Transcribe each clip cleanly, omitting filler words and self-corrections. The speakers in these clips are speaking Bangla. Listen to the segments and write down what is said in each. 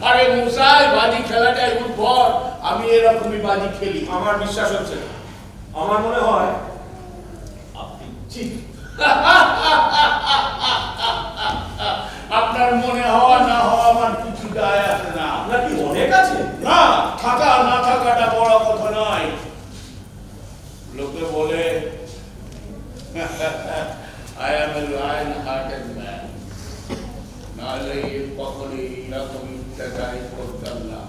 আরে মুসাই বাজি খেলাটাই উদ্ভট। আমি এরকমই বাজি খেলি। আমার বিশ্বাস হচ্ছে না। আমার মনে হয় আপনি ঠিক। আপনার মনে হওয়া না হওয়া আমার কিছু যায় আসে না। আপনার কি অনেক আছে? না, থাকা না থাকাটা বড় কথা নয়। লোকে বলে I am a lion-hearted man. নাহলে কখনই এরকম ইত্যাদি করতাম না।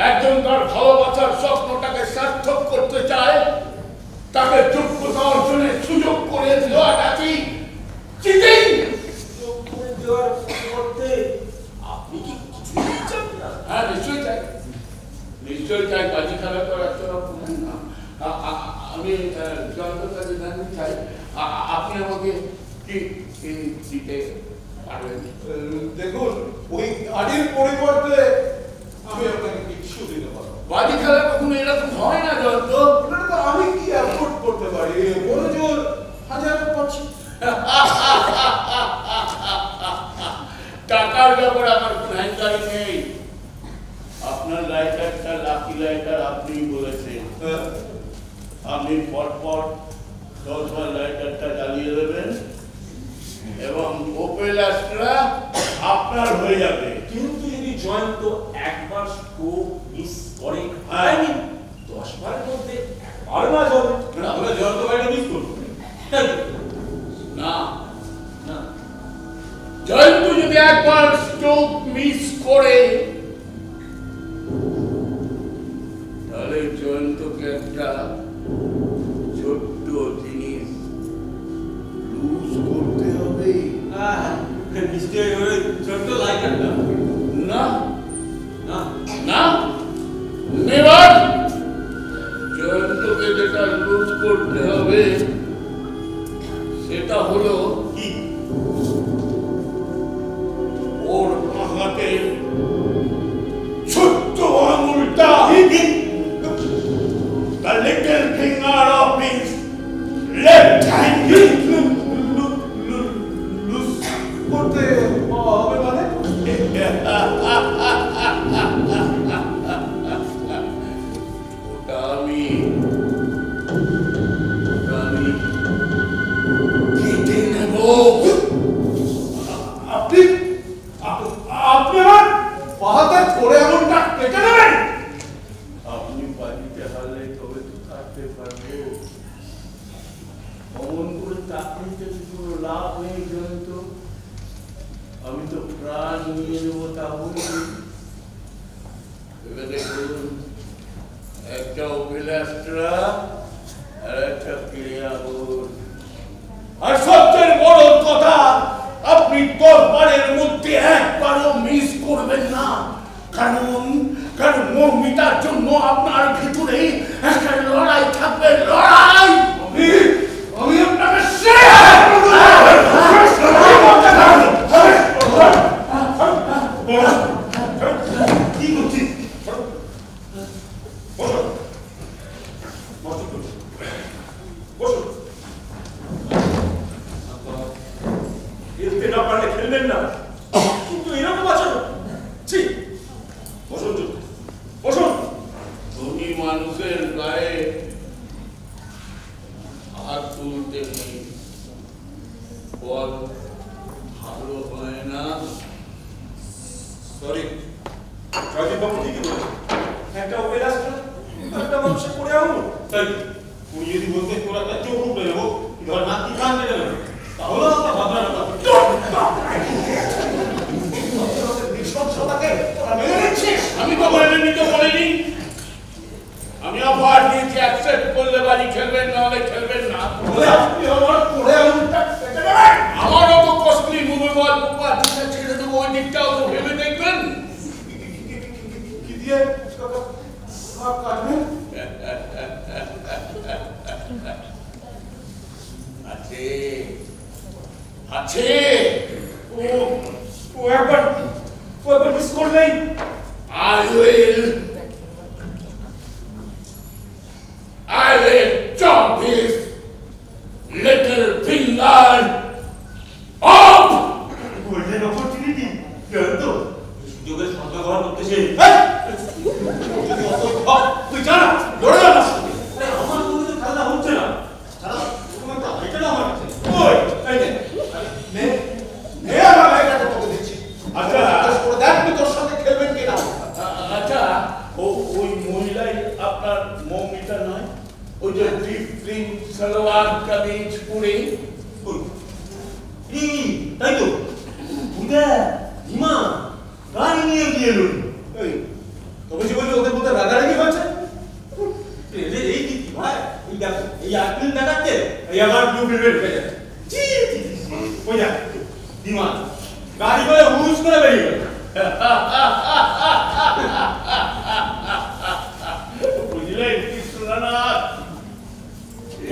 একজন তার ভালোবাসার স্বপ্নটাকে সার্থক করতে চায়, তাকে যোগ্যতা অর্জনের সুযোগ করে দেওয়াটা কি চিটিং? সুযোগ করে দেওয়ার করতে আপনি কি কিছুই চান না? হ্যাঁ, নিশ্চয়ই চাই, নিশ্চয়ই চাই। বাজি খেলা করার জন্য আমি জনতার কাছে জানতে চাই, আপনি আমাকে কি দিতে পারবেন? দেখুন, ওই গাড়ির পরিবর্তে আমি আপনাকে কিছু দিতে পারবো। বাজি খেলা কখনো এরকম হয় না জয়ন্ত। আমি কি অ্যাফোর্ড করতে পারি? বড় জোর 1500। টাকার ব্যাপারে আমার কোনো হ্যাঙ্কারি নেই। আপনার লাইটারটা লাকি লাইটার আপনিই বলেছেন। আপনি পরপর 10 বার লাইটারটা জ্বালিয়ে দেবেন এবং ওপেল অ্যাস্ট্রা আপনার হয়ে যাবে। কিন্তু যদি জয়ন্ত একবার স্ট্রোক মিস করে, হ্যাঁ, 10 বারের মধ্যে একবার না যাবে, তাহলে জয়ন্ত ভাইটা মিস করবো না। না, জয়ন্ত যদি একবার স্ট্রোক মিস করে, তাহলে জয়ন্তকে একটা ছোট্ট জিনিস লুজ করতে হবে। নিশ্চয়ই ওই ছোট্ট লাইটারটা। না না না, নেভার। জয়ন্তকে যেটা লুজ করতে হবে সেটা হলো কি? ওর হাতের ছোট্ট আঙুলটা, the little finger of his left hand. Lose করতে হবে মানে? ওটা আমি কেটে নেব। আপনি আমার বাহাতে করে এমনটা কেটে নেবেন? আপনি বাড়িতে হারলে তবে তো থাকতে পারবো। অমন করে চাকরিতে কোনো লাভ নেই জয়ন্ত। আমি তো প্রাণ নিয়ে নেবো তাহলে। ভেবে দেখুন, একটা ওপেল অ্যাস্ট্রা আর একটা ক্রিয়াবোধ। আর সবচেয়ে বড় কথা, আপনি 10 বারের মধ্যে একবারও মিস করবেন না। কারণ মৌমিতার জন্য আপনার ভিতরে একটা লড়াই থাকবে, লড়াই। আমি আপনাকে কি করছিস? খেলতে না পারলে খেলবেন না, কিন্তু এরকম আচরণ ঠিক। বসুন, বসুন। ধনী মানুষের গায়ে হাত তুলতে নেই, বল ভালো হয় না। সরি, জয়দীপ বাবু ঠিকই বলেছেন। একটা ওপেল অ্যাস্ট্রা, একটা মানুষের পড়ে আঙুল। তাই উনি যদি বলতেন তোর একটা চোখ উপড়ে নেবো, ধর নাকি কান কেটে নেবো, তাহলে আপনার ভাবনার কথা। আমি তো মেনে নিতে বলিনি। আমি অফার দিয়েছি, অ্যাকসেপ্ট করলে বাড়ি খেলবেন, নাহলে খেলবেন না। আপনি আমার পড়ে আঙুলটা কেটে নেবেন? আমারও তো কস্টলি মুভেবল দিকটা ছেড়ে দেবো, ওই দিকটাও তো ভেবে দেখবেন। কি দিয়ে কাটবেন? আছে আছে। ও একবার মিস করলেই I will chop his little finger off. golden opportunity. মহিলাই আপনার মৌমিতা নয়? ওই যে ডিপ প্রিন্ট সালোয়ার কামিজ পরে তাই তো বুঝা হিমা গাড়ি নিয়ে গিয়ে এলো তবে সে বলছে ওদের মধ্যে রাগারাগি হচ্ছে এই কি ভাই এই দেখো এই আটকিল দেখাচ্ছে এই আমার ব্লু ফিল্মে ঢুকে যাচ্ছে ওই যা হিমা গাড়ি করে হুস করে বেরিয়ে গেল বুঝলেন Krishnanath?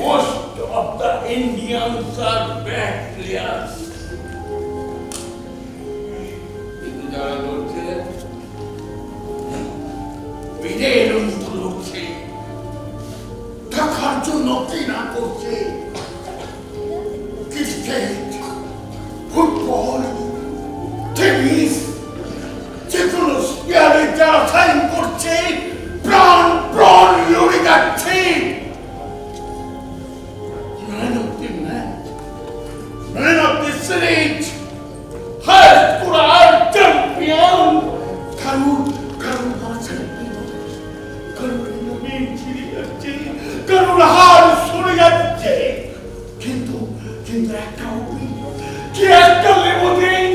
Most of the Indians are bad players. কিন্তু যারা লড়ছে বিজয়ের মতো লড়ছে, টাকার জন্য কি না করছে, ক্রিকেট, ফুটবল, টেনিস, যে কোনো স্পিয়ারে যারা সাইন করছে প্রাণ প্রাণ লড়ে যাচ্ছে। Man of the series, highest Quran champion, Karun Hasan, Karun chiri যাচ্ছে, Karun হার সরে যাচ্ছে, কিন্তু একটা উপায়, কি একটা লেবুদিন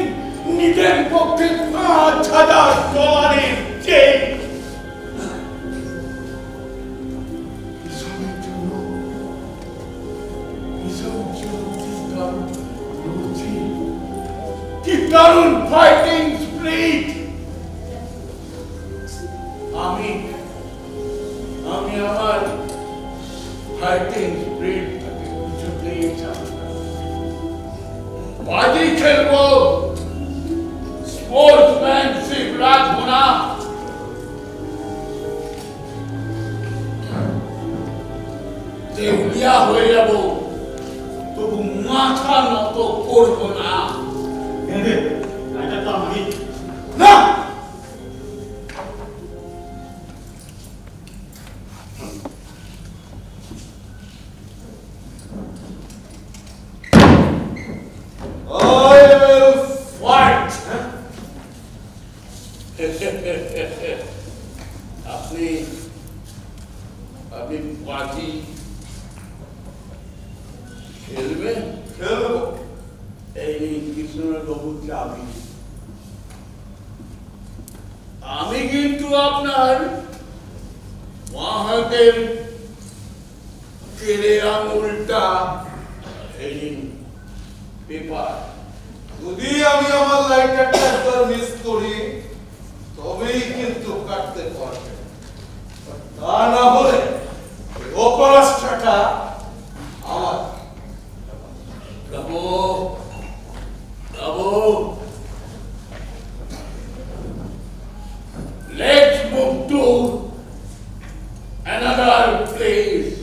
নিজের পক্ষে $5,000 চেক। দারুণ ফাইটিং স্পিরিট। আমি আমার ফাইটিং স্পিরিট কিছুতেই চাই না। বাজি খেলবো, স্পোর্টসম্যানশিপ রাখবো না। দেউলিয়া হয়ে যাবো, তবু মাথা নত করবো না। না, আপনি বাজি খেলবেন? খেলবো। এই কৃষ্ণনাথ বাবু চাবি। আমি কিন্তু আপনার বাঁ হাতের কেড়ে আঙুলটা এই পেপার। যদি আমি আমার লাইটারটা একবার মিস করি তবেই কিন্তু কাটতে পারবে, তা না হলে অপরাষ্ট্রটা আমার। প্রভু, let's move to another place.